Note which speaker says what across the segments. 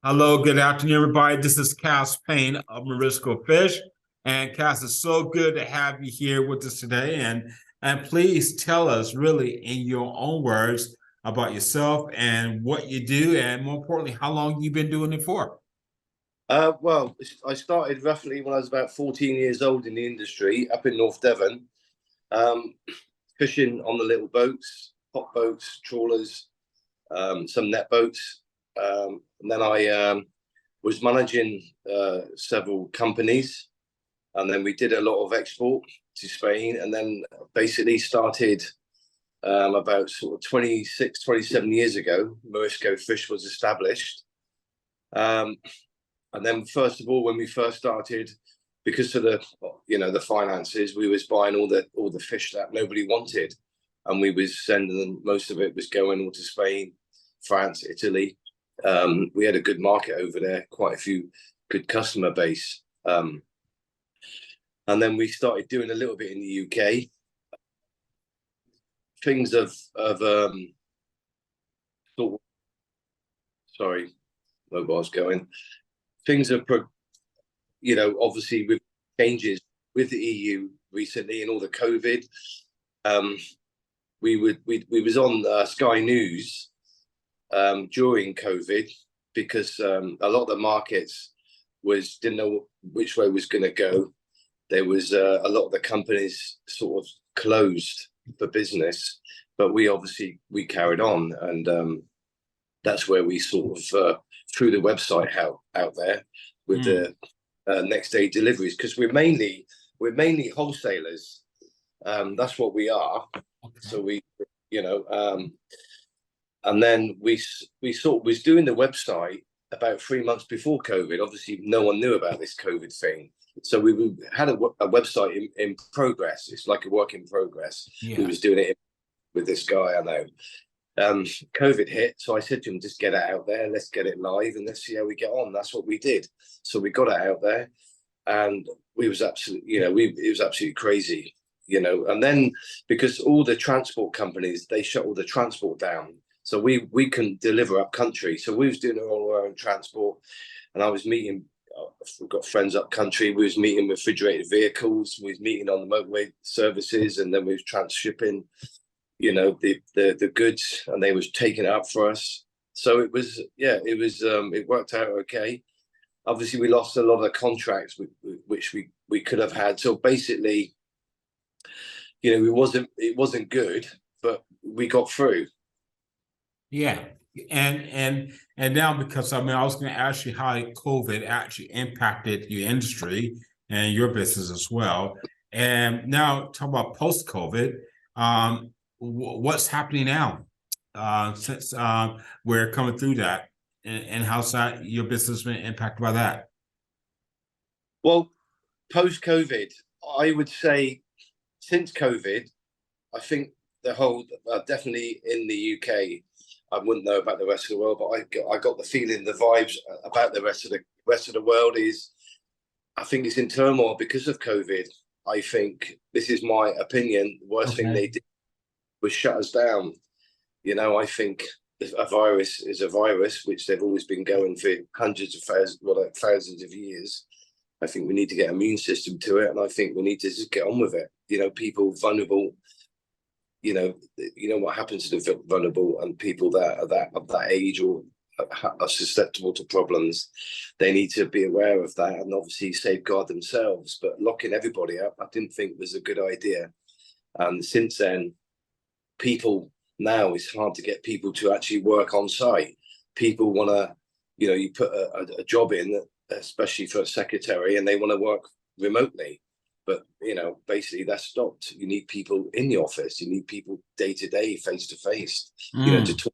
Speaker 1: Hello, good afternoon, everybody. This is Cass Payne of Marisco Fish. And Cass, it's so good to have you here with us today. And please tell us really in your own words about yourself and what you do, and more importantly, how long you've been doing it for.
Speaker 2: Well, I started roughly when I was about 14 years old in the industry up in North Devon, um, fishing on the little boats, hot boats, trawlers, some net boats. And then I was managing several companies, and then we did a lot of export to Spain, and then basically started about sort of 26, 27 years ago. Marisco Fish was established. Um, And then, first of all, when we first started, because of the finances, we was buying all the fish that nobody wanted, and we was sending them. Most of it was going all to Spain, France, Italy. We had a good market over there, quite a few good customer base. And then we started doing a little bit in the UK. Things of sort of, sorry, mobile's going. Things are, obviously with changes with the EU recently and all the COVID. We was on Sky News during COVID because a lot of the markets didn't know which way was going to go. There was a lot of the companies sort of closed for business, but we carried on, and that's where we sort of threw the website out there with the next day deliveries, because we're mainly wholesalers. That's what we are. Okay. So and then we sort of was doing the website about 3 months before COVID. Obviously, no one knew about this COVID thing. So we had a website in progress. It's like a work in progress. Yeah. We was doing it with this guy I know. COVID hit, so I said to him, just get it out there, let's get it live, and let's see how we get on. That's what we did. So we got it out there, and we was absolutely, it was absolutely crazy, And then because all the transport companies, they shut all the transport down, so we couldn't deliver up country. So we was doing all our own transport, and I was meeting. We've got friends up country. We was meeting refrigerated vehicles. We was meeting on the motorway services, and then we was transshipping the goods, and they was taking it up for us. So it worked out okay. Obviously we lost a lot of the contracts which we could have had. So basically, it wasn't good, but we got through.
Speaker 1: Yeah. And now, because I was going to ask you how COVID actually impacted your industry and your business as well. And now talk about post-COVID. What's happening now since we're coming through that, and how's that your business been impacted by that?
Speaker 2: Well, post-COVID, I would say since COVID, I think the whole definitely in the UK, I wouldn't know about the rest of the world, but I got the feeling, the vibes about the rest of the world is, I think it's in turmoil because of COVID. I think, this is my opinion, the worst thing they did was shut us down. I think a virus is a virus, which they've always been going for hundreds of thousands of years. I think we need to get an immune system to it, and I think we need to just get on with it. People vulnerable, what happens to the vulnerable and people that are of that age or are susceptible to problems. They need to be aware of that and obviously safeguard themselves. But locking everybody up, I didn't think was a good idea. And since then, it's hard to get people to actually work on site. People want to, you put a job in, especially for a secretary, and they want to work remotely. But, basically that's stopped. You need people in the office. You need people day to day, face to face, to talk.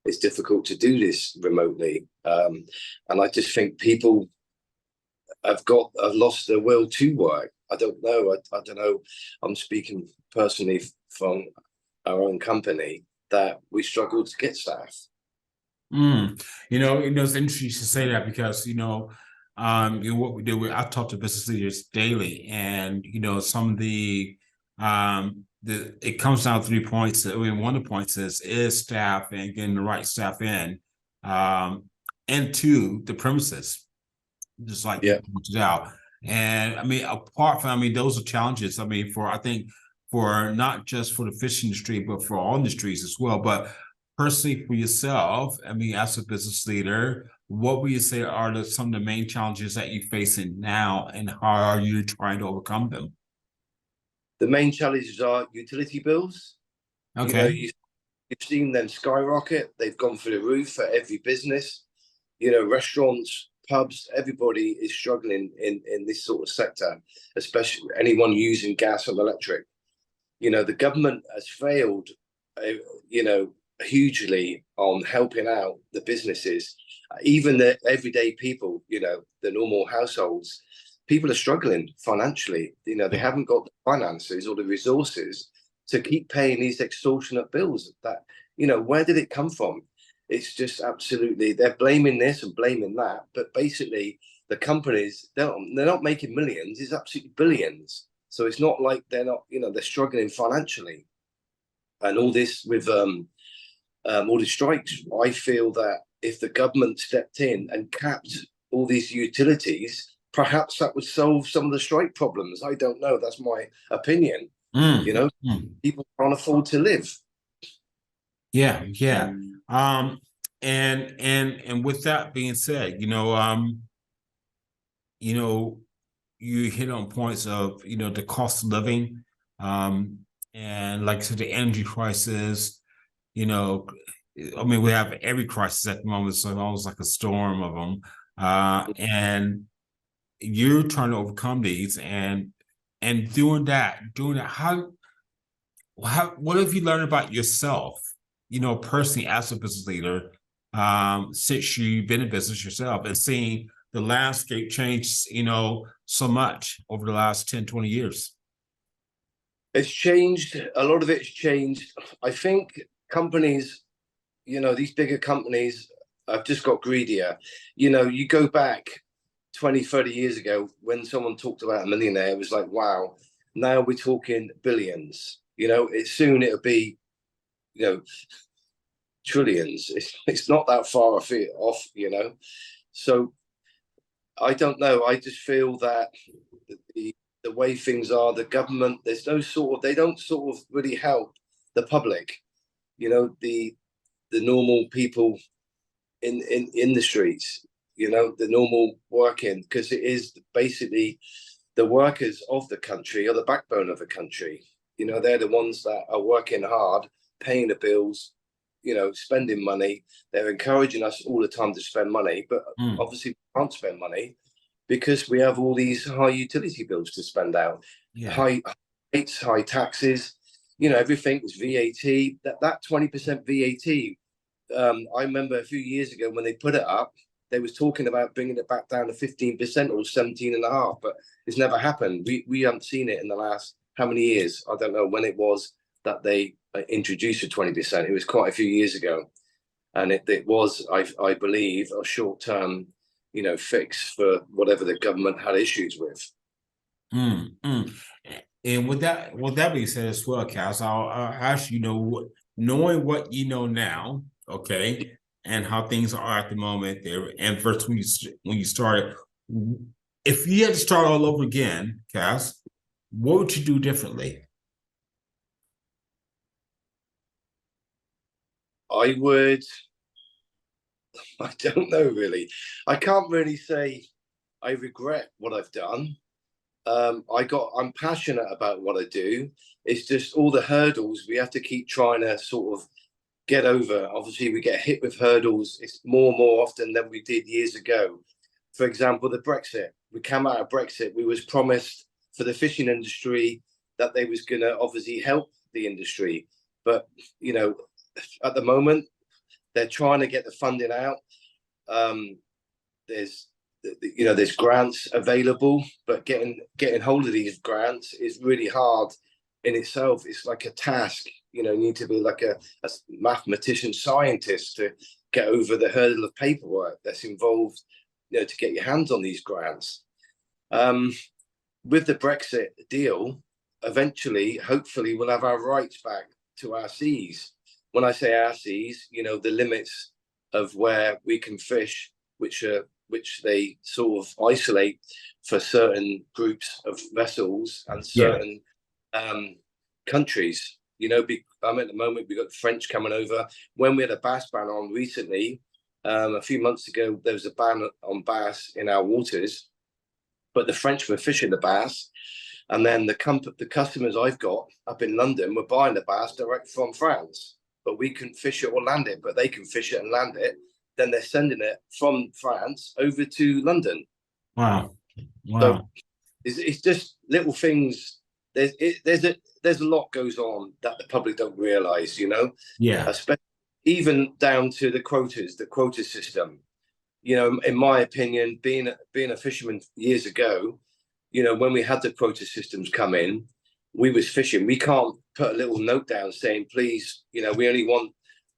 Speaker 2: It's difficult to do this remotely. And I just think people have lost their will to work. I don't know. I don't know. I'm speaking personally from our own company, that we struggle to get staff.
Speaker 1: It's interesting to say that because, what we do, I talk to business leaders daily, and, some of it comes down to 3 points. One of the points is staff and getting the right staff in. into the premises, just like you pointed out. And I mean, apart from, I mean, those are challenges. I mean, I think for not just for the fish industry, but for all industries as well. But personally, for yourself, I mean, as a business leader, what would you say are some of the main challenges that you're facing now, and how are you trying to overcome them?
Speaker 2: The main challenges are utility bills.
Speaker 1: Okay.
Speaker 2: You know, you've seen them skyrocket. They've gone through the roof for every business. You know, restaurants, pubs, everybody is struggling in this sort of sector, especially anyone using gas and electric. You know, the government has failed, you know, hugely on helping out the businesses. Even the everyday people, you know, the normal households, people are struggling financially. You know, they haven't got the finances or the resources to keep paying these extortionate bills. That, you know, where did it come from? It's just absolutely, they're blaming this and blaming that, but basically the companies, they're not making millions, it's absolutely billions. So it's not like they're not, you know, they're struggling financially. And all this with all the strikes, I feel that if the government stepped in and capped all these utilities, perhaps that would solve some of the strike problems. I don't know. That's my opinion. You know, people can't afford to live.
Speaker 1: Yeah. And with that being said, you hit on points of, the cost of living, and like I said, the energy crisis. I mean, we have every crisis at the moment, so it's almost like a storm of them. And you're trying to overcome these, and doing that, how what have you learned about yourself, personally as a business leader, since you've been in business yourself and seeing the landscape change, so much over the last 10, 20 years?
Speaker 2: It's changed. A lot of it's changed. I think companies, these bigger companies have just got greedier. You go back 20, 30 years ago, when someone talked about a millionaire, it was like, wow. Now we're talking billions. It'll be, trillions. It's not that far off. So I don't know. I just feel that the way things are, the government, they don't sort of really help the public, the normal people in the streets, the normal working, because it is basically the workers of the country are the backbone of the country. They're the ones that are working hard, paying the bills, spending money. They're encouraging us all the time to spend money, but obviously we can't spend money because we have all these high utility bills to spend out, high rates, high taxes. Everything was VAT. That 20% VAT. I remember a few years ago when they put it up, they was talking about bringing it back down to 15% or 17.5%, but it's never happened. We haven't seen it in the last how many years? I don't know when it was that they introduced the 20%. It was quite a few years ago, and it was, I believe, a short-term, fix for whatever the government had issues with.
Speaker 1: And with that being said as well, Cass, I'll ask knowing what you know now, okay, and how things are at the moment there, and first when you started, if you had to start all over again, Cass, what would you do differently?
Speaker 2: I don't know, really. I can't really say I regret what I've done. I'm passionate about what I do. It's just all the hurdles we have to keep trying to sort of get over. Obviously, we get hit with hurdles. It's more and more often than we did years ago. For example, the Brexit. We came out of Brexit. We was promised for the fishing industry that they was going to obviously help the industry. But, at the moment, they're trying to get the funding out. There's grants available, but getting hold of these grants is really hard in itself. It's like a task. You need to be like a mathematician, scientist to get over the hurdle of paperwork that's involved, to get your hands on these grants. With the Brexit deal, eventually, hopefully, we'll have our rights back to our seas. When I say our seas, the limits of where we can fish which they sort of isolate for certain groups of vessels and
Speaker 1: Yeah.
Speaker 2: certain countries. You know, at the moment we've got the French coming over. When we had a bass ban on recently, a few months ago, there was a ban on bass in our waters, but the French were fishing the bass, and then the customers I've got up in London were buying the bass direct from France, but we couldn't fish it or land it, but they can fish it and land it. Then they're sending it from France over to London.
Speaker 1: Wow. Wow.
Speaker 2: So it's just little things. There's a lot goes on that the public don't realize, you know.
Speaker 1: Yeah.
Speaker 2: Especially even down to the quota system. You know, in my opinion, being a fisherman years ago, you know, when we had the quota systems come in, we was fishing. We can't put a little note down saying, please, you know, we only want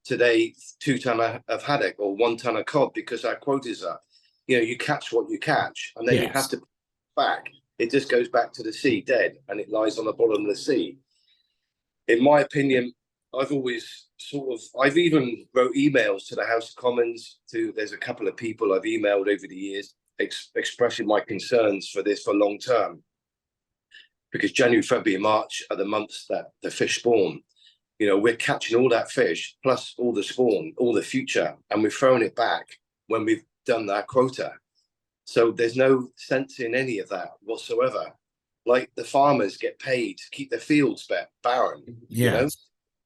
Speaker 2: today 2 ton of haddock or 1 ton of cod because our quotas are. You know, you catch what you catch, and then you have to put it back. It just goes back to the sea dead, and it lies on the bottom of the sea. In my opinion, I've even wrote emails to the House of Commons. There's a couple of people I've emailed over the years expressing my concerns for this for long term, because January, February, March are the months that the fish spawn. You know, we're catching all that fish plus all the spawn, all the future, and we're throwing it back when we've done that quota. So there's no sense in any of that whatsoever. Like, the farmers get paid to keep their fields barren, you know,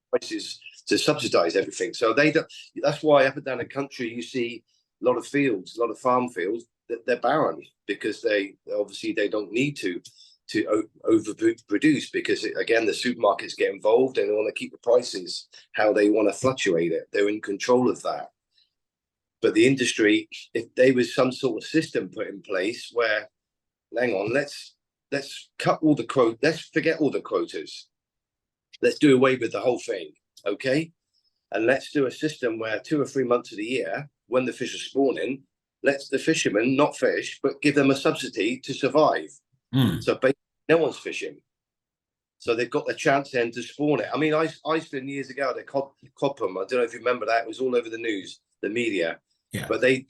Speaker 2: prices to subsidize everything. So they don't. That's why up and down the country you see a lot of fields, a lot of farm fields that they're barren, because they don't need to overproduce, because again, the supermarkets get involved and they want to keep the prices how they want to fluctuate it. They're in control of that. But the industry, if there was some sort of system put in place where, hang on, let's cut all the quotas, let's forget all the quotas, let's do away with the whole thing, okay? And let's do a system where 2 or 3 months of the year, when the fish are spawning, let the fishermen not fish, but give them a subsidy to survive. So basically, no one's fishing. So they've got the chance then to spawn it. I mean, I spent years ago at cod pump. I don't know if you remember that. It was all over the news, the media. Yeah. But they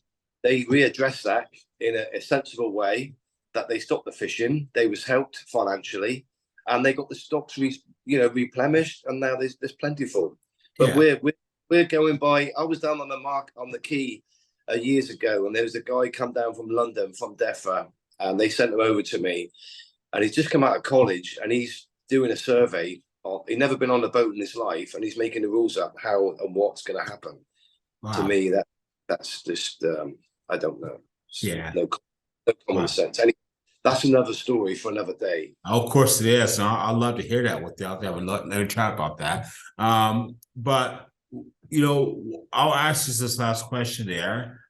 Speaker 2: readdressed that in a sensible way, that they stopped the fishing. They was helped financially, and they got the stocks replenished, and now there's plentiful. But we're going by. I was down on the quay years ago, and there was a guy come down from London, from DEFRA, and they sent him over to me, and he's just come out of college, and he's doing a survey. He'd never been on a boat in his life, and he's making the rules up how and what's going to happen. Wow. To me, that's just I don't know. No common sense. Anyway, that's another story for another day.
Speaker 1: Of course it is. I'd love to hear that with you. I would love to chat about that. But you know, I'll ask you this last question there.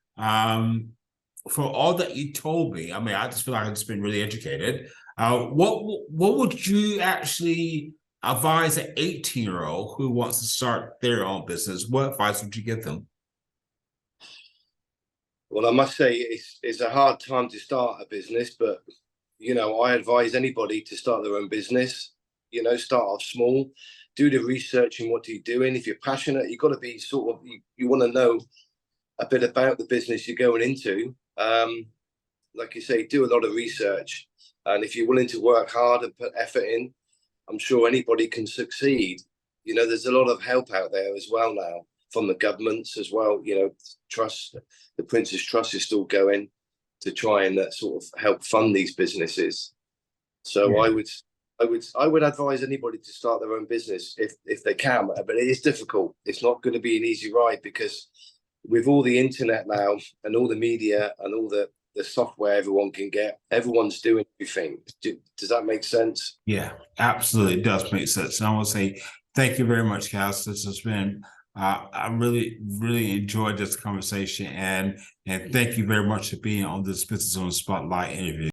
Speaker 1: For all that you told me, I mean, I just feel like I've just been really educated. What would you actually advise an 18-year-old who wants to start their own business? What advice would you give them?
Speaker 2: Well, I must say it's a hard time to start a business, but you know, I advise anybody to start their own business. You know, start off small, do the research in what you're doing. If you're passionate, you've got to be sort of, you want to know a bit about the business you're going into. Like you say, do a lot of research, and if you're willing to work hard and put effort in, I'm sure anybody can succeed. You know, there's a lot of help out there as well now from the governments as well. You know, the Prince's Trust is still going to try and sort of help fund these businesses. So I would advise anybody to start their own business if they can, but it is difficult. It's not going to be an easy ride, because with all the internet now and all the media and all the software everyone can get, everyone's doing everything. Does that make sense?
Speaker 1: Yeah, absolutely. It does make sense. And I want to say thank you very much, Cass. This has been, I really, really enjoyed this conversation, and thank you very much for being on this Business on the Spotlight interview.